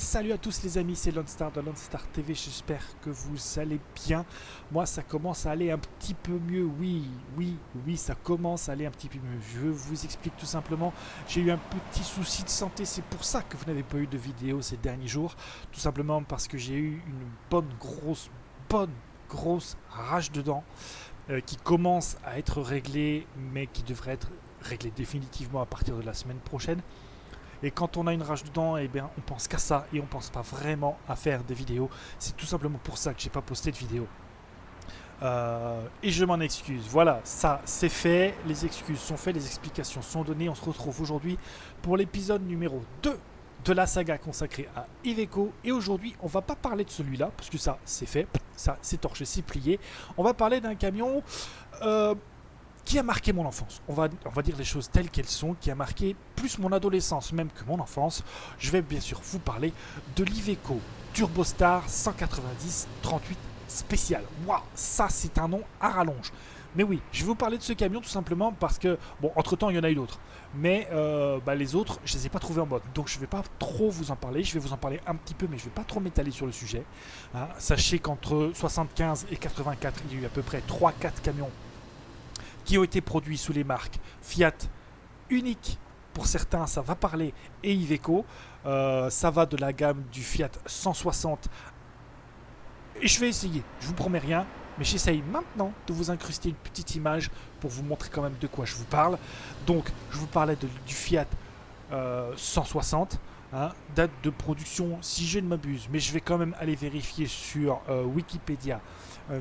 Salut à tous les amis, c'est Lonstar de Lonstar TV, j'espère que vous allez bien. Moi ça commence à aller un petit peu mieux, oui, ça commence à aller un petit peu mieux. Je vous explique tout simplement, j'ai eu un petit souci de santé, c'est pour ça que vous n'avez pas eu de vidéo ces derniers jours. Tout simplement parce que j'ai eu une bonne grosse rage de dents qui commence à être réglée, mais qui devrait être réglée définitivement à partir de la semaine prochaine. Et quand on a une rage de dents, eh bien, on pense qu'à ça et on pense pas vraiment à faire des vidéos. C'est tout simplement pour ça que j'ai pas posté de vidéo. Et je m'en excuse. Voilà, ça c'est fait. Les excuses sont faites, les explications sont données. On se retrouve aujourd'hui pour l'épisode numéro 2 de la saga consacrée à Iveco. Et aujourd'hui, on va pas parler de celui-là, parce que ça c'est fait, ça c'est torché, c'est plié. On va parler d'un camion qui a marqué mon enfance. On va dire les choses telles qu'elles sont, qui a marqué plus mon adolescence même que mon enfance. Je vais bien sûr vous parler de l'Iveco Turbostar 190 38 spécial. Waouh, ça c'est un nom à rallonge. Mais oui, je vais vous parler de ce camion tout simplement parce que, bon, entre-temps, il y en a eu d'autres. Mais les autres, je ne les ai pas trouvés en mode. Donc je ne vais pas trop vous en parler. Je vais vous en parler un petit peu, mais je ne vais pas trop m'étaler sur le sujet. Hein. Sachez qu'entre 75 et 84, il y a eu à peu près 3-4 camions qui ont été produits sous les marques Fiat, Unique, pour certains ça va parler, et Iveco. Ça va de la gamme du Fiat 160. Et je vais essayer, je vous promets rien, mais j'essaye maintenant de vous incruster une petite image pour vous montrer quand même de quoi je vous parle. Donc je vous parlais du Fiat 160. Hein, date de production, si je ne m'abuse, mais je vais quand même aller vérifier sur Wikipédia.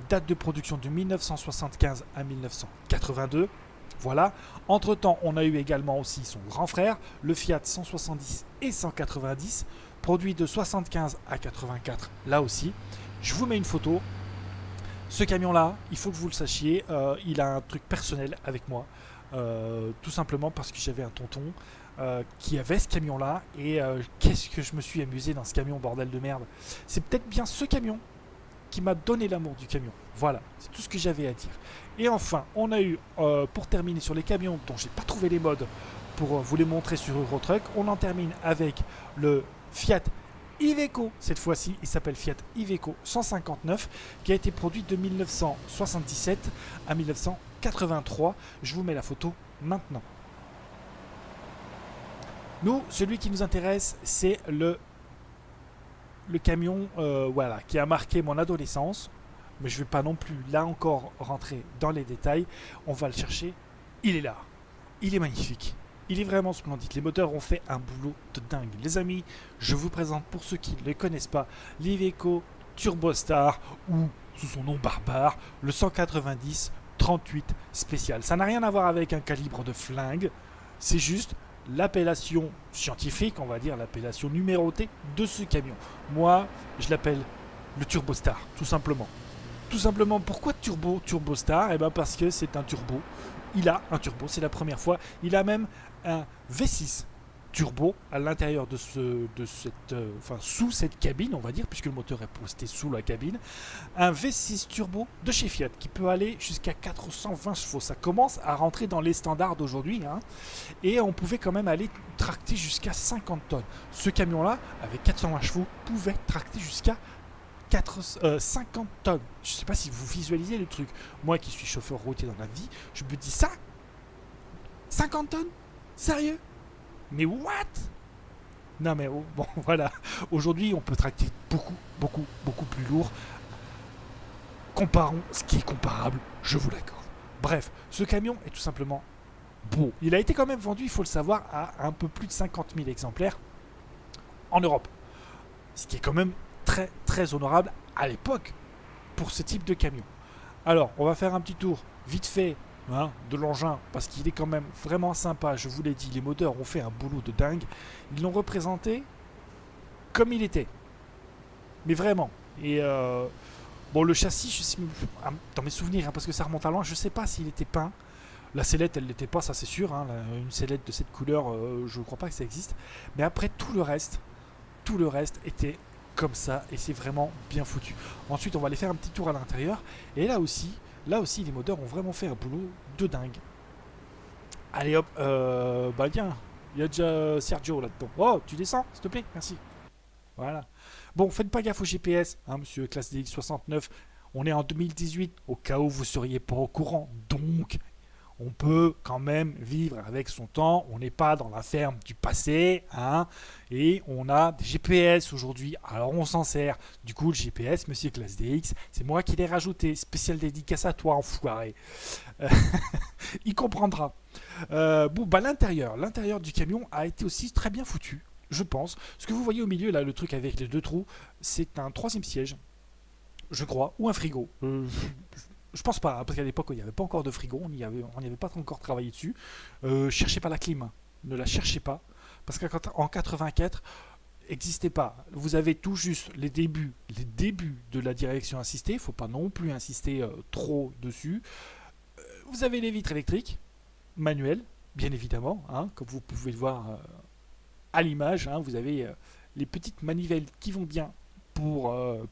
Date de production de 1975 à 1982. Voilà. Entre-temps, on a eu également aussi son grand frère, le Fiat 170 et 190, produit de 75 à 84, là aussi. Je vous mets une photo. Ce camion-là, il faut que vous le sachiez, il a un truc personnel avec moi. Tout simplement parce que j'avais un tonton qui avait ce camion-là. Et qu'est-ce que je me suis amusé dans ce camion, bordel de merde. C'est peut-être bien ce camion qui m'a donné l'amour du camion. Voilà, c'est tout ce que j'avais à dire. Et enfin, on a eu, pour terminer sur les camions dont j'ai pas trouvé les modes pour vous les montrer sur Eurotruck, on en termine avec le Fiat Iveco. Cette fois-ci, il s'appelle Fiat Iveco 159, qui a été produit de 1977 à 1983. Je vous mets la photo maintenant. Nous, celui qui nous intéresse, c'est le camion voilà, qui a marqué mon adolescence. Mais je ne vais pas non plus, là encore, rentrer dans les détails. On va le chercher. Il est là. Il est magnifique. Il est vraiment splendide. Les moteurs ont fait un boulot de dingue. Les amis, je vous présente, pour ceux qui ne les connaissent pas, l'Iveco Turbostar, ou sous son nom barbare, le 190 38 spécial. Ça n'a rien à voir avec un calibre de flingue. C'est juste l'appellation scientifique, on va dire l'appellation numérotée de ce camion. Moi, je l'appelle le Turbostar, tout simplement. Tout simplement, pourquoi Turbostar? Eh bien parce que c'est un turbo. Il a un turbo, c'est la première fois. Il a même un V6 turbo à l'intérieur de sous cette cabine, on va dire, puisque le moteur est posté sous la cabine. Un V6 turbo de chez Fiat qui peut aller jusqu'à 420 chevaux. Ça commence à rentrer dans les standards d'aujourd'hui. Hein. Et on pouvait quand même aller tracter jusqu'à 50 tonnes. Ce camion-là, avec 420 chevaux, pouvait tracter jusqu'à 50 tonnes. Je ne sais pas si vous visualisez le truc. Moi qui suis chauffeur routier dans la vie, je me dis ça 50 tonnes? Sérieux? Mais what? Non mais bon voilà. Aujourd'hui on peut tracter beaucoup plus lourd. Comparons ce qui est comparable, je vous l'accorde. Bref, ce camion est tout simplement beau. Il a été quand même vendu, il faut le savoir, à un peu plus de 50 000 exemplaires en Europe. Ce qui est quand même très honorable à l'époque pour ce type de camion. Alors, on va faire un petit tour vite fait de l'engin parce qu'il est quand même vraiment sympa. Je vous l'ai dit, les moteurs ont fait un boulot de dingue. Ils l'ont représenté comme il était. Mais vraiment. Et bon, le châssis, je sais, dans mes souvenirs, parce que ça remonte à loin, je ne sais pas s'il était peint. La sellette, elle l'était pas, ça c'est sûr. Une sellette de cette couleur, je ne crois pas que ça existe. Mais après, tout le reste était comme ça et c'est vraiment bien foutu. Ensuite on va aller faire un petit tour à l'intérieur et là aussi les modeurs ont vraiment fait un boulot de dingue. Allez hop, tiens, il y a déjà Sergio là-dedans. Oh, tu descends s'il te plaît, merci. Voilà. Bon, faites pas gaffe au GPS, hein, monsieur classe DX69. On est en 2018, au cas où vous ne seriez pas au courant. Donc, on peut quand même vivre avec son temps. On n'est pas dans la ferme du passé, hein, et on a des GPS aujourd'hui. Alors on s'en sert. Du coup, le GPS, monsieur classe DX, c'est moi qui l'ai rajouté. Spécial dédicace à toi, enfoiré. Euh, Il comprendra. Bon, bah l'intérieur du camion a été aussi très bien foutu, je pense. Ce que vous voyez au milieu, là, le truc avec les deux trous, c'est un troisième siège, je crois, ou un frigo. Je pense pas, hein, parce qu'à l'époque, il n'y avait pas encore de frigo, on n'y avait pas encore travaillé dessus. Cherchez pas la clim, hein. Ne la cherchez pas, parce qu'en 84, n'existait pas. Vous avez tout juste les débuts de la direction assistée, il ne faut pas non plus insister trop dessus. Vous avez les vitres électriques, manuelles, bien évidemment, hein, comme vous pouvez le voir à l'image, hein, vous avez les petites manivelles qui vont bien pour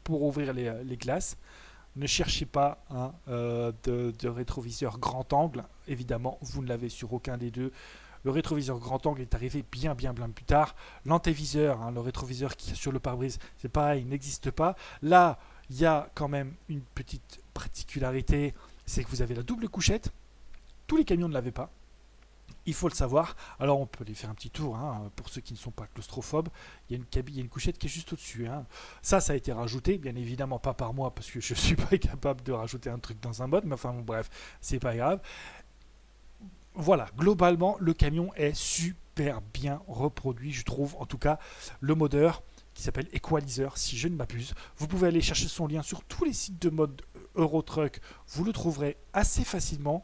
ouvrir les glaces. Ne cherchez pas hein, de rétroviseur grand angle. Évidemment, vous ne l'avez sur aucun des deux. Le rétroviseur grand angle est arrivé bien plus tard. L'antéviseur, hein, le rétroviseur qui est sur le pare-brise, c'est pareil, il n'existe pas. Là, il y a quand même une petite particularité, c'est que vous avez la double couchette. Tous les camions ne l'avaient pas. Il faut le savoir. Alors on peut aller faire un petit tour hein, pour ceux qui ne sont pas claustrophobes. Il y a une couchette qui est juste au-dessus. Hein. Ça a été rajouté, bien évidemment pas par moi parce que je ne suis pas capable de rajouter un truc dans un mode. Mais enfin bon, bref, c'est pas grave. Voilà, globalement le camion est super bien reproduit, je trouve. En tout cas, le modeur qui s'appelle Equalizer, si je ne m'abuse. Vous pouvez aller chercher son lien sur tous les sites de mode Eurotruck. Vous le trouverez assez facilement.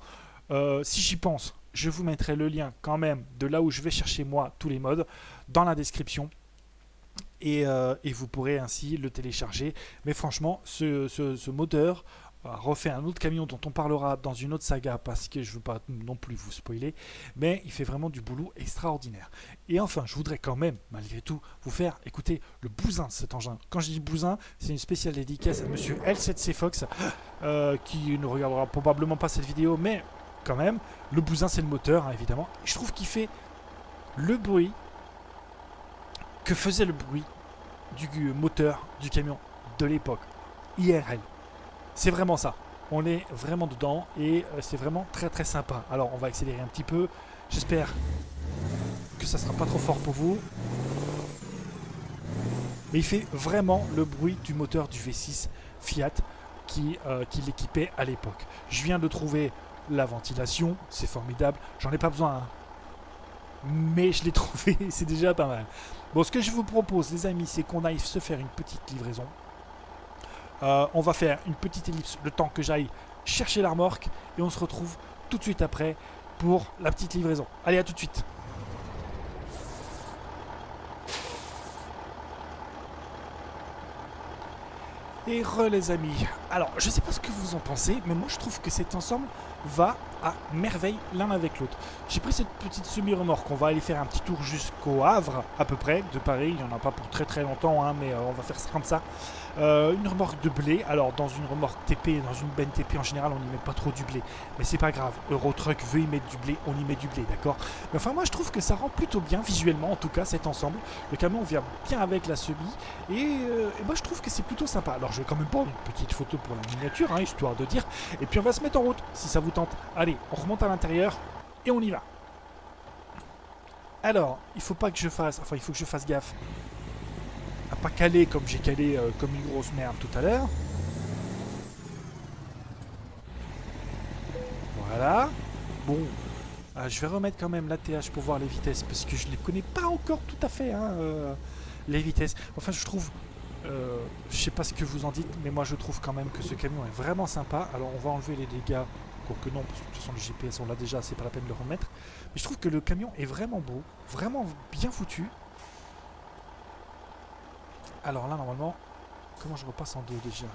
Si j'y pense, je vous mettrai le lien quand même de là où je vais chercher moi tous les modes dans la description et vous pourrez ainsi le télécharger. Mais franchement, ce modeur refait un autre camion dont on parlera dans une autre saga parce que je ne veux pas non plus vous spoiler, mais il fait vraiment du boulot extraordinaire. Et enfin, je voudrais quand même, malgré tout, vous faire écouter le bousin de cet engin. Quand je dis bousin, c'est une spéciale dédicace à monsieur L7C Fox qui ne regardera probablement pas cette vidéo, mais quand même, le bousin c'est le moteur hein, évidemment. Je trouve qu'il fait le bruit que faisait le bruit du moteur du camion de l'époque, IRL. C'est vraiment ça. On est vraiment dedans et c'est vraiment très sympa. Alors on va accélérer un petit peu. J'espère que ça sera pas trop fort pour vous. Mais il fait vraiment le bruit du moteur du V6 Fiat qui l'équipait à l'époque. Je viens de trouver la ventilation, c'est formidable. J'en ai pas besoin, hein. Mais je l'ai trouvé, c'est déjà pas mal. Bon, ce que je vous propose, les amis, c'est qu'on aille se faire une petite livraison. On va faire une petite ellipse le temps que j'aille chercher la remorque et on se retrouve tout de suite après pour la petite livraison. Allez, à tout de suite. Et les amis, alors je sais pas ce que vous en pensez, mais moi je trouve que cet ensemble va à merveille l'un avec l'autre. J'ai pris cette petite semi-remorque, on va aller faire un petit tour jusqu'au Havre à peu près, de Paris, il n'y en a pas pour très longtemps, hein, mais on va faire ça comme ça. Une remorque de blé, alors dans une remorque TP, dans une benne TP en général on n'y met pas trop du blé, mais c'est pas grave, Eurotruck veut y mettre du blé, on y met du blé, d'accord. Mais enfin moi je trouve que ça rend plutôt bien visuellement en tout cas cet ensemble, le camion vient bien avec la semi, et moi je trouve que c'est plutôt sympa. Alors je vais quand même prendre une petite photo pour la miniature, hein, histoire de dire, et puis on va se mettre en route si ça vous tente. Allez, on remonte à l'intérieur et on y va. Alors, il faut pas que je fasse, enfin il faut que je fasse gaffe à pas caler comme j'ai calé comme une grosse merde tout à l'heure. Voilà. Bon, je vais remettre quand même l'ATH pour voir les vitesses parce que je ne les connais pas encore tout à fait, hein, les vitesses. Enfin, je trouve, je sais pas ce que vous en dites, mais moi je trouve quand même que ce camion est vraiment sympa. Alors on va enlever les dégâts, quoique non, parce que de toute façon le GPS on l'a déjà, c'est pas la peine de le remettre. Mais je trouve que le camion est vraiment beau, vraiment bien foutu. Alors là normalement, comment je repasse en deux déjà?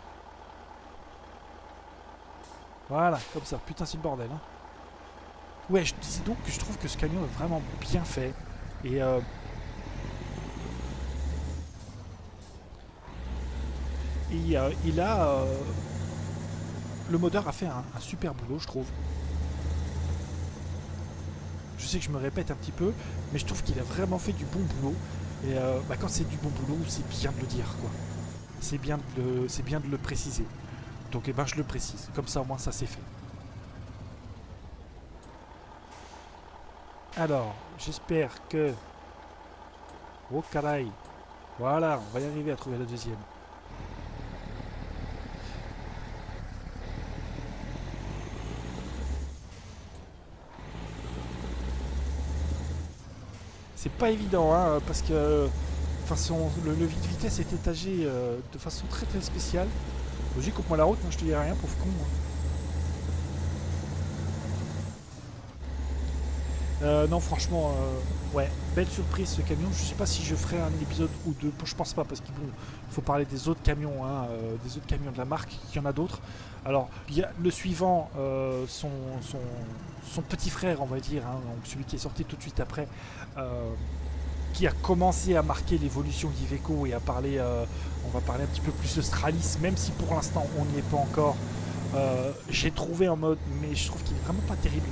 Voilà, comme ça, putain c'est le bordel. Hein. Ouais, je disais donc que je trouve que ce camion est vraiment bien fait. Et il a... le modeur a fait un super boulot, je trouve. Je sais que je me répète un petit peu, mais je trouve qu'il a vraiment fait du bon boulot. Et quand c'est du bon boulot, c'est bien de le dire, quoi. C'est bien de le préciser. Donc je le précise. Comme ça, au moins, ça c'est fait. Alors, j'espère que... Oh, caray. Voilà, on va y arriver à trouver la deuxième. C'est pas évident, hein, parce que le levier de vitesse est étagé de façon très très spéciale. Logique, coupe-moi la route, hein, je te dirai rien, pauvre con. Non, franchement, ouais, belle surprise ce camion. Je sais pas si je ferai un épisode ou deux. Je pense pas, parce qu'il faut parler des autres camions, hein, des autres camions de la marque. Il y en a d'autres. Alors, il y a le suivant, son petit frère, on va dire, hein, donc celui qui est sorti tout de suite après, qui a commencé à marquer l'évolution d'Iveco et à parler, on va parler un petit peu plus de Stralis, même si pour l'instant on n'y est pas encore. J'ai trouvé en mode, mais je trouve qu'il est vraiment pas terrible.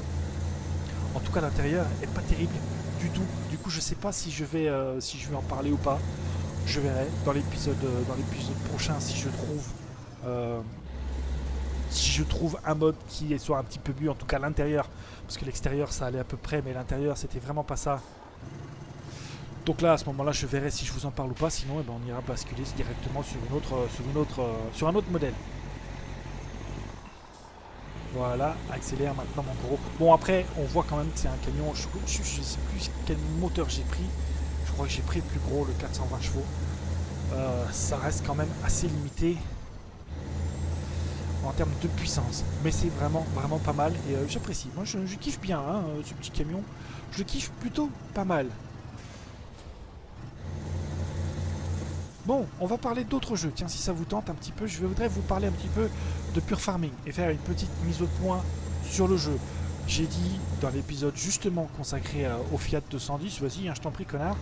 En tout cas, l'intérieur est pas terrible du tout. Du coup, je sais pas si je vais en parler ou pas. Je verrai dans l'épisode prochain si je trouve un mode qui soit un petit peu mieux. En tout cas, l'intérieur, parce que l'extérieur ça allait à peu près, mais l'intérieur c'était vraiment pas ça. Donc là, à ce moment-là, je verrai si je vous en parle ou pas. Sinon, on ira basculer directement sur un autre modèle. Voilà, accélère maintenant mon gros. Bon, après, on voit quand même que c'est un camion. Je sais plus quel moteur j'ai pris. Je crois que j'ai pris le plus gros, le 420 chevaux. Ça reste quand même assez limité en termes de puissance. Mais c'est vraiment, vraiment pas mal. Et j'apprécie. Moi, je kiffe bien hein, ce petit camion. Je le kiffe plutôt pas mal. Bon, on va parler d'autres jeux. Tiens, si ça vous tente un petit peu, je voudrais vous parler un petit peu de Pure Farming et faire une petite mise au point sur le jeu. J'ai dit dans l'épisode justement consacré au Fiat 210, vas-y, hein, je t'en prie connard,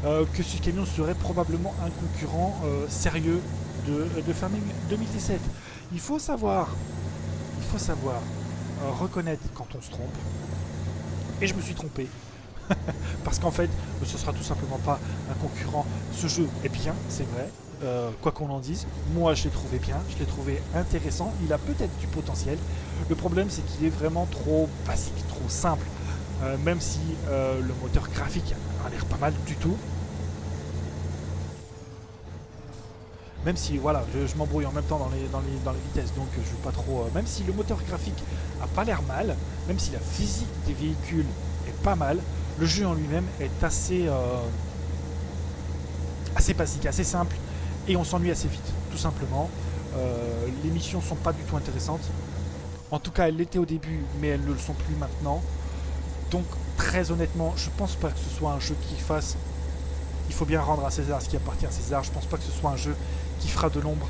que ce camion serait probablement un concurrent sérieux de Farming 2017. Il faut savoir reconnaître quand on se trompe. Et je me suis trompé. Parce qu'en fait, ce sera tout simplement pas un concurrent. Ce jeu est bien, c'est vrai, quoi qu'on en dise. Moi, je l'ai trouvé bien, je l'ai trouvé intéressant. Il a peut-être du potentiel. Le problème, c'est qu'il est vraiment trop basique, trop simple. Même si le moteur graphique a l'air pas mal du tout. Même si, voilà, je m'embrouille en même temps dans les vitesses, donc je veux pas trop... même si le moteur graphique a pas l'air mal, même si la physique des véhicules est pas mal, le jeu en lui-même est assez basique, assez simple, et on s'ennuie assez vite, tout simplement. Les missions sont pas du tout intéressantes. En tout cas, elles l'étaient au début, mais elles ne le sont plus maintenant. Donc, très honnêtement, je pense pas que ce soit un jeu qui fasse... Il faut bien rendre à César ce qui appartient à César. Je pense pas que ce soit un jeu qui fera de l'ombre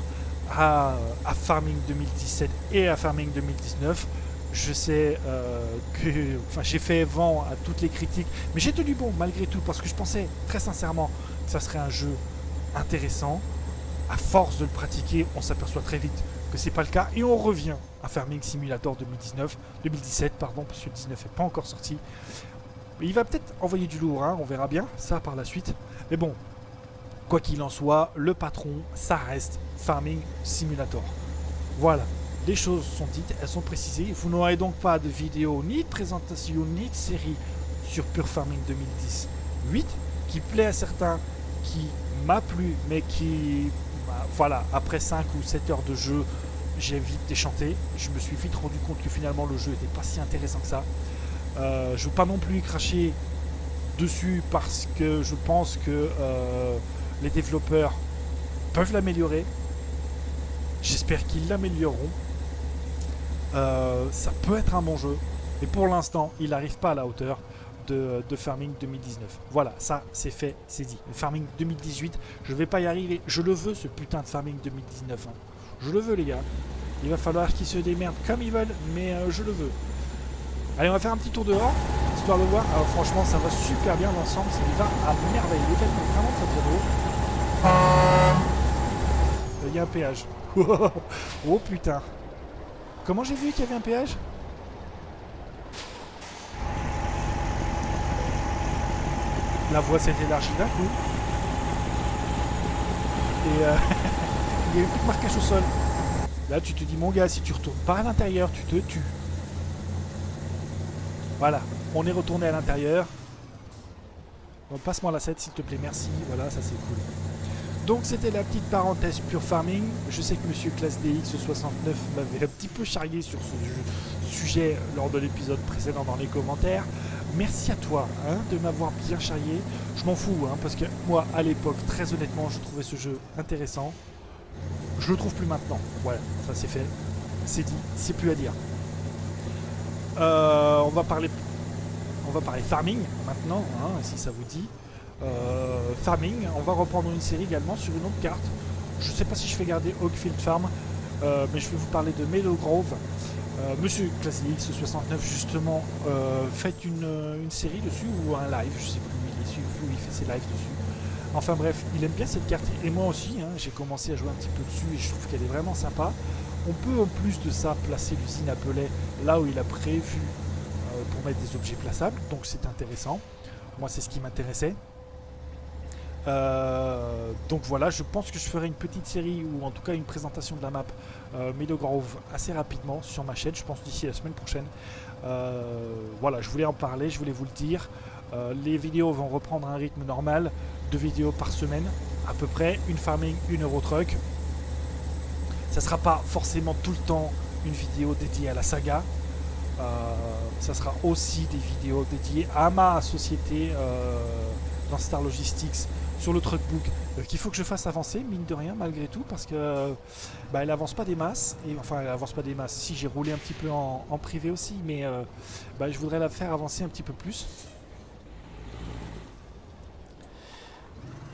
à Farming 2017 et à Farming 2019. Je sais que j'ai fait vent à toutes les critiques, mais j'ai tenu bon malgré tout parce que je pensais très sincèrement que ça serait un jeu intéressant. À force de le pratiquer, on s'aperçoit très vite que c'est pas le cas et on revient à Farming Simulator 2017 pardon, parce que le 19 n'est pas encore sorti. Il va peut-être envoyer du lourd, hein, on verra bien ça par la suite. Mais bon, quoi qu'il en soit, le patron, ça reste Farming Simulator. Voilà. Les choses sont dites, elles sont précisées. Vous n'aurez donc pas de vidéo, ni de présentation, ni de série sur Pure Farming 2018, qui plaît à certains, qui m'a plu, mais qui, voilà, après 5 ou 7 heures de jeu, j'ai vite déchanté. Je me suis vite rendu compte que finalement le jeu n'était pas si intéressant que ça. Je ne veux pas non plus y cracher dessus parce que je pense que les développeurs peuvent l'améliorer. J'espère qu'ils l'amélioreront. Ça peut être un bon jeu, mais pour l'instant, il n'arrive pas à la hauteur de Farming 2019. Voilà, ça c'est fait, c'est dit. Farming 2018, je vais pas y arriver. Je le veux ce putain de Farming 2019. Hein. Je le veux les gars. Il va falloir qu'ils se démerdent comme ils veulent, mais je le veux. Allez, on va faire un petit tour dehors, histoire de voir. Alors, franchement, ça va super bien l'ensemble, ça va à merveille. Le camion est vraiment très très beau. Il y a un péage. Oh putain. Comment j'ai vu qu'il y avait un péage? La voie s'est élargie d'un coup. et il n'y avait plus de marquage au sol. Là, tu te dis, mon gars, si tu retournes pas à l'intérieur, tu te tues. Voilà, on est retourné à l'intérieur. Bon, passe-moi la 7, s'il te plaît, merci. Voilà, ça c'est cool. Donc c'était la petite parenthèse pure farming. Je sais que Monsieur Classe DX69 m'avait un petit peu charrié sur ce sujet lors de l'épisode précédent dans les commentaires. Merci à toi hein, de m'avoir bien charrié. Je m'en fous hein, parce que moi à l'époque, très honnêtement, je trouvais ce jeu intéressant. Je le trouve plus maintenant. Voilà, ça c'est fait. C'est dit, c'est plus à dire. On va parler farming maintenant, hein, si ça vous dit. Farming, on va reprendre une série également sur une autre carte. Je ne sais pas si je fais garder Oakfield Farm, mais je vais vous parler de Meadow Grove. Monsieur Classic X69 justement fait une série dessus ou un live, je sais plus où il fait ses lives dessus. Enfin bref, il aime bien cette carte et moi aussi, hein, j'ai commencé à jouer un petit peu dessus et je trouve qu'elle est vraiment sympa. On peut en plus de ça placer l'usine à pellet là où il a prévu pour mettre des objets plaçables, donc c'est intéressant. Moi c'est ce qui m'intéressait. Donc voilà, je pense que je ferai une petite série ou en tout cas une présentation de la map Meadow Grove assez rapidement sur ma chaîne, je pense d'ici la semaine prochaine. Voilà, je voulais en parler, je voulais vous le dire. Les vidéos vont reprendre un rythme normal, 2 vidéos par semaine à peu près, une farming, une Eurotruck. Ça sera pas forcément tout le temps une vidéo dédiée à la saga. Ça sera aussi des vidéos dédiées à ma société dans Star Logistics sur le truckbook qu'il faut que je fasse avancer mine de rien malgré tout parce que elle avance pas des masses et enfin elle avance pas des masses. Si j'ai roulé un petit peu en privé aussi mais je voudrais la faire avancer un petit peu plus.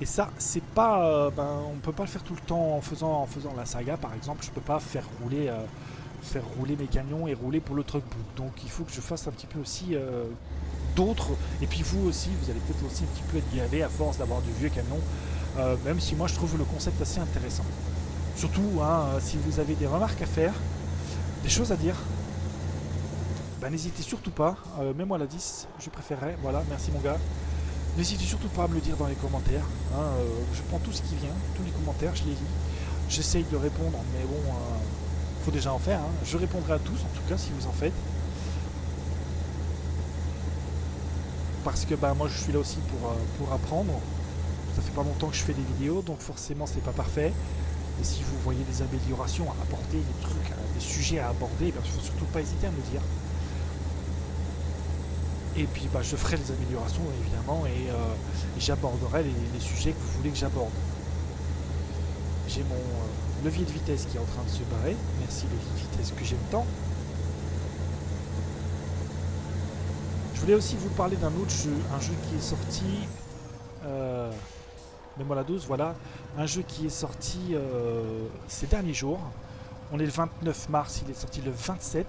Et ça c'est pas on peut pas le faire tout le temps en faisant la saga par exemple. Je peux pas faire rouler mes camions et rouler pour le truckbook. Donc il faut que je fasse un petit peu aussi d'autres. Et puis vous aussi, vous allez peut-être aussi un petit peu être gavé à force d'avoir du vieux camion. Même si moi je trouve le concept assez intéressant. Surtout hein, si vous avez des remarques à faire, des choses à dire, n'hésitez surtout pas. Mets-moi la 10, je préférerais. Voilà, merci mon gars. N'hésitez surtout pas à me le dire dans les commentaires. Hein, je prends tout ce qui vient, tous les commentaires, je les lis. J'essaye de répondre, mais bon... faut déjà en faire, hein. Je répondrai à tous en tout cas si vous en faites. Parce que moi je suis là aussi pour apprendre. Ça fait pas longtemps que je fais des vidéos, donc forcément c'est pas parfait. Et si vous voyez des améliorations à apporter, des trucs, des sujets à aborder, il ne faut surtout pas hésiter à me le dire. Et puis je ferai les améliorations évidemment et j'aborderai les sujets que vous voulez que j'aborde. J'ai mon levier de vitesse qui est en train de se barrer. Merci levier de vitesse que j'aime tant. Je voulais aussi vous parler d'un autre jeu, un jeu qui est sorti... Mets-moi la 12, voilà. Un jeu qui est sorti ces derniers jours. On est le 29 mars, il est sorti le 27.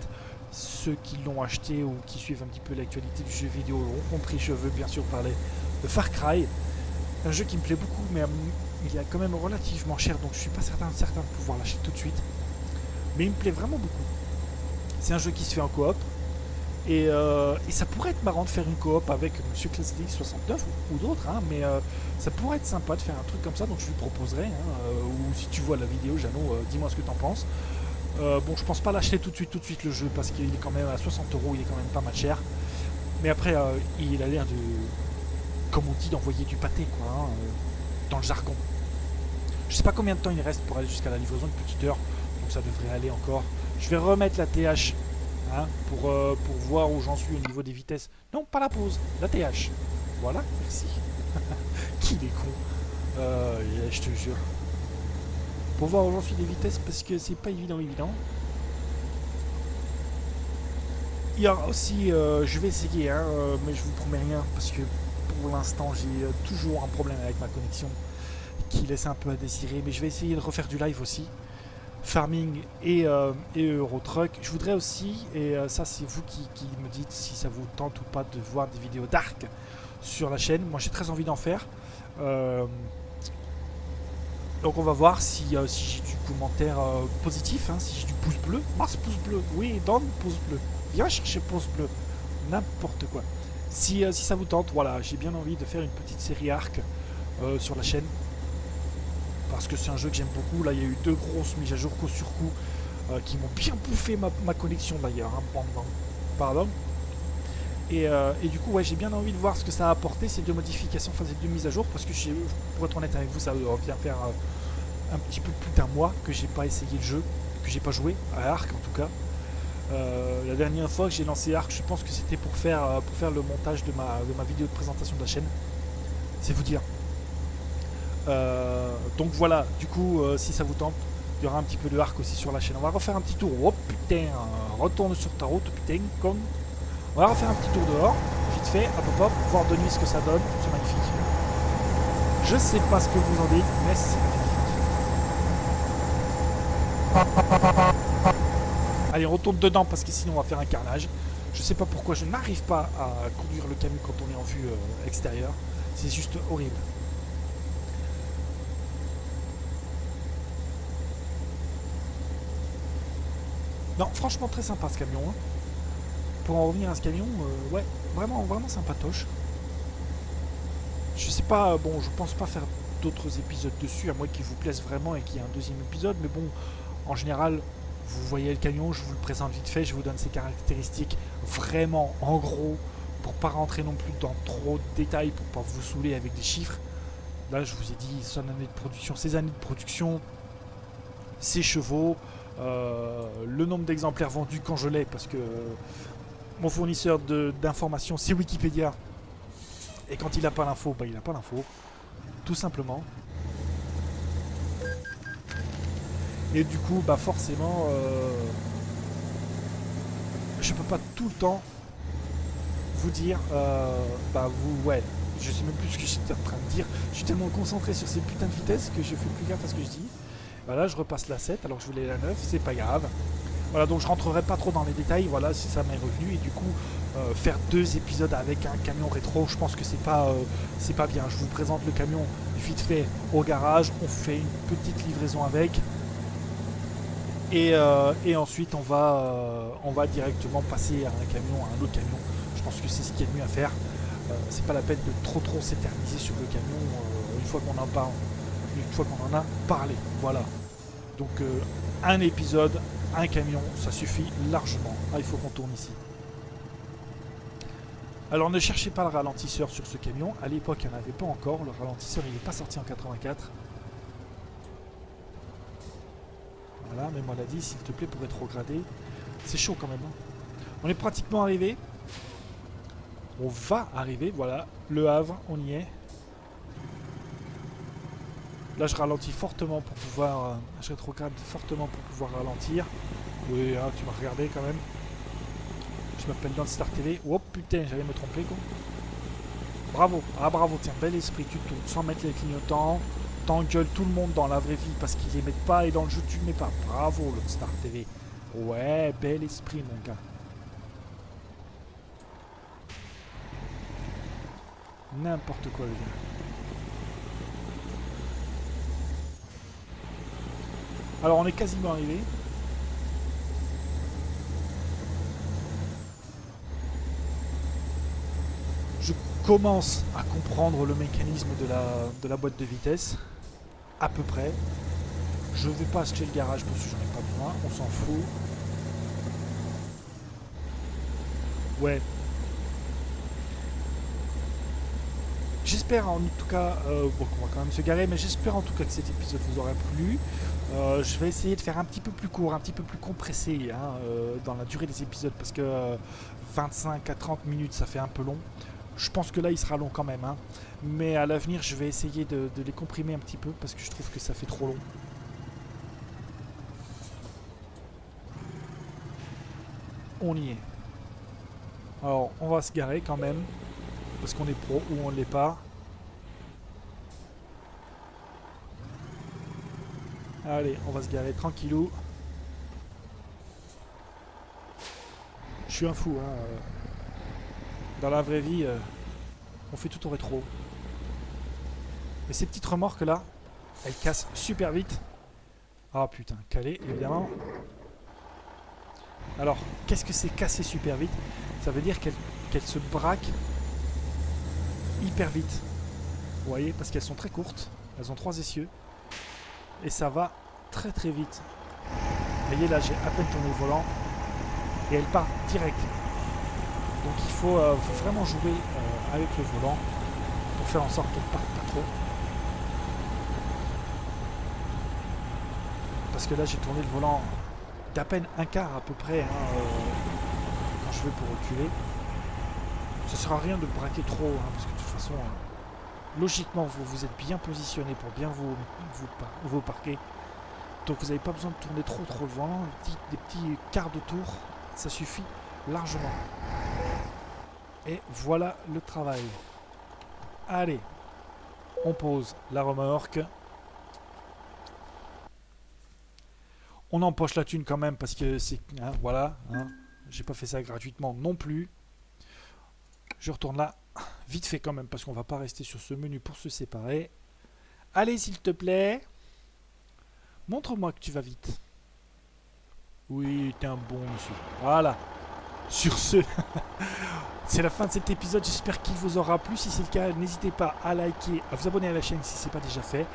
Ceux qui l'ont acheté ou qui suivent un petit peu l'actualité du jeu vidéo ont compris. Je veux bien sûr parler de Far Cry. Un jeu qui me plaît beaucoup, mais il est quand même relativement cher, donc je suis pas certain de pouvoir l'acheter tout de suite. Mais il me plaît vraiment beaucoup. C'est un jeu qui se fait en coop. Et ça pourrait être marrant de faire une coop avec Monsieur Classic 69 ou d'autres, hein, mais ça pourrait être sympa de faire un truc comme ça, donc je lui proposerai. Hein, ou si tu vois la vidéo, Jeannot, dis-moi ce que t'en penses. Bon, je pense pas l'acheter tout de suite le jeu, parce qu'il est quand même à 60 €, il est quand même pas mal cher. Mais après, il a l'air de, comme on dit, d'envoyer du pâté, quoi, hein, dans le jargon. Je sais pas combien de temps il reste pour aller jusqu'à la livraison, une petite heure, donc ça devrait aller encore. Je vais remettre la TH hein, pour voir où j'en suis au niveau des vitesses. Non, pas la pause, la TH. Voilà, merci. Qu'il est con. Je te jure. Pour voir où j'en suis des vitesses, parce que c'est pas évident. Il y aura aussi, je vais essayer, hein, mais je vous promets rien, parce que pour l'instant j'ai toujours un problème avec ma connexion qui laisse un peu à désirer, mais je vais essayer de refaire du live aussi. Farming et Eurotruck. Je voudrais aussi, et ça c'est vous qui me dites si ça vous tente ou pas de voir des vidéos d'arc sur la chaîne. Moi j'ai très envie d'en faire. Donc on va voir si j'ai du commentaire positif, hein, si j'ai du pouce bleu. Mars pouce bleu, oui, donne pouce bleu. Viens chercher pouce bleu. N'importe quoi. Si ça vous tente, voilà, j'ai bien envie de faire une petite série arc sur la chaîne. parce que c'est un jeu que j'aime beaucoup. Là, il y a eu 2 grosses mises à jour coup sur coup qui m'ont bien bouffé ma connexion d'ailleurs. Hein. Pardon. Et du coup, ouais, j'ai bien envie de voir ce que ça a apporté ces 2 modifications, enfin ces 2 mises à jour, parce que pour être honnête avec vous, ça vient faire un petit peu plus d'1 mois que j'ai pas essayé le jeu, que j'ai pas joué à Ark en tout cas. La dernière fois que j'ai lancé Ark, je pense que c'était pour faire le montage de ma vidéo de présentation de la chaîne. C'est vous dire. Donc voilà, du coup, si ça vous tente, il y aura un petit peu de Ark aussi sur la chaîne. On va refaire un petit tour. Oh putain, retourne sur ta route, putain, con. On va refaire un petit tour dehors, vite fait, hop hop hop, voir de nuit ce que ça donne. C'est magnifique. Je sais pas ce que vous en dites, mais c'est magnifique. Allez, on retourne dedans parce que sinon on va faire un carnage. Je sais pas pourquoi je n'arrive pas à conduire le camion quand on est en vue extérieure. C'est juste horrible. Non, franchement très sympa ce camion. Hein. Pour en revenir à ce camion, ouais, vraiment, vraiment sympatoche. Je sais pas, bon, je pense pas faire d'autres épisodes dessus, à moins qu'il vous plaise vraiment et qu'il y ait un 2e épisode, mais bon, en général, vous voyez le camion, je vous le présente vite fait, je vous donne ses caractéristiques vraiment en gros, pour pas rentrer non plus dans trop de détails, pour pas vous saouler avec des chiffres. Là, je vous ai dit son année de production, ses années de production, ses chevaux, le nombre d'exemplaires vendus quand je l'ai, parce que mon fournisseur d'informations, c'est Wikipédia. Et quand il n'a pas l'info, bah il n'a pas l'info. Tout simplement. Et du coup, bah forcément, je peux pas tout le temps vous dire, bah vous, ouais, je sais même plus ce que j'étais en train de dire. Je suis tellement concentré sur ces putains de vitesses que je fais plus gaffe à ce que je dis. Voilà, je repasse la 7 alors que je voulais la 9, c'est pas grave. Voilà, donc je rentrerai pas trop dans les détails, voilà, si ça m'est revenu. Et du coup, faire 2 épisodes avec un camion rétro, je pense que c'est pas bien. Je vous présente le camion vite fait au garage, on fait une petite livraison avec. Et ensuite, on va directement passer à un autre camion. Je pense que c'est ce qui est le mieux à faire. C'est pas la peine de trop s'éterniser sur le camion une fois qu'on en a parlé. Voilà. Donc un épisode, un camion, ça suffit largement. Ah, il faut qu'on tourne ici. Alors ne cherchez pas le ralentisseur sur ce camion. À l'époque, il n'y en avait pas encore. Le ralentisseur, il n'est pas sorti en 84. Voilà, mets-moi la 10, s'il te plaît, pour rétrograder. C'est chaud quand même. Hein. On est pratiquement arrivé. On va arriver, voilà. Le Havre, on y est. Là, je ralentis fortement pour pouvoir... je rétrograde fortement pour pouvoir ralentir. Oui, hein, tu m'as regardé quand même. Je m'appelle Don't Star TV. Oh putain, j'allais me tromper, quoi. Bravo. Ah, bravo, tiens, bel esprit. Tu tournes sans mettre les clignotants. T'engueules tout le monde dans la vraie vie parce qu'ils les mettent pas et dans le jeu, tu ne mets pas. Bravo, Don't Star TV. Ouais, bel esprit, mon gars. N'importe quoi, le gars. Alors, on est quasiment arrivé. Je commence à comprendre le mécanisme de la boîte de vitesse. À peu près. Je vais pas acheter le garage parce que j'en ai pas besoin. On s'en fout. Ouais. J'espère en tout cas, bon, on va quand même se garer, mais j'espère en tout cas que cet épisode vous aura plu. Je vais essayer de faire un petit peu plus court, un petit peu plus compressé hein, dans la durée des épisodes parce que 25 à 30 minutes ça fait un peu long. Je pense que là il sera long quand même, hein. Mais à l'avenir je vais essayer de les comprimer un petit peu parce que je trouve que ça fait trop long. On y est. Alors on va se garer quand même. Parce qu'on est pro ou on ne l'est pas. Allez, on va se garer tranquillou. Je suis un fou, hein. Dans la vraie vie, on fait tout au rétro. Mais ces petites remorques là, elles cassent super vite. Ah putain, calé, évidemment. Alors, qu'est-ce que c'est casser super vite? Ça veut dire qu'elles se braquent hyper vite. Vous voyez, parce qu'elles sont très courtes. Elles ont 3 essieux. et ça va très très vite. Vous voyez là, j'ai à peine tourné le volant et elle part direct. Donc il faut vraiment jouer avec le volant pour faire en sorte qu'elle parte pas trop. Parce que là j'ai tourné le volant d'à peine un quart à peu près quand je vais pour reculer. Ça ne sert à rien de braquer trop parce que de toute façon logiquement vous êtes bien positionné pour bien vous parquer. Donc vous n'avez pas besoin de tourner trop le volant. Des petits quarts de tour, ça suffit largement. Et voilà le travail. Allez, on pose la remorque. On empoche la thune quand même parce que c'est... voilà. J'ai pas fait ça gratuitement non plus. Je retourne là. Vite fait quand même parce qu'on va pas rester sur ce menu pour se séparer. Allez s'il te plaît. Montre-moi que tu vas vite. Oui, t'es un bon monsieur. Voilà. Sur ce, c'est la fin de cet épisode. J'espère qu'il vous aura plu. Si c'est le cas, n'hésitez pas à liker, à vous abonner à la chaîne si ce n'est pas déjà fait.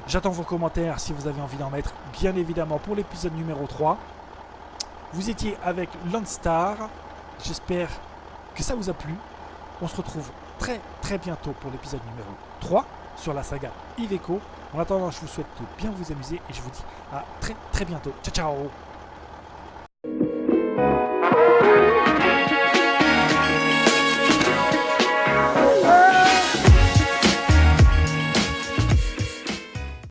J'attends vos commentaires si vous avez envie d'en mettre, bien évidemment, pour l'épisode numéro 3. Vous étiez avec Landstar. J'espère que ça vous a plu. On se retrouve très bientôt pour l'épisode numéro 3 sur la saga Iveco. En attendant, je vous souhaite de bien vous amuser et je vous dis à très bientôt. Ciao ciao.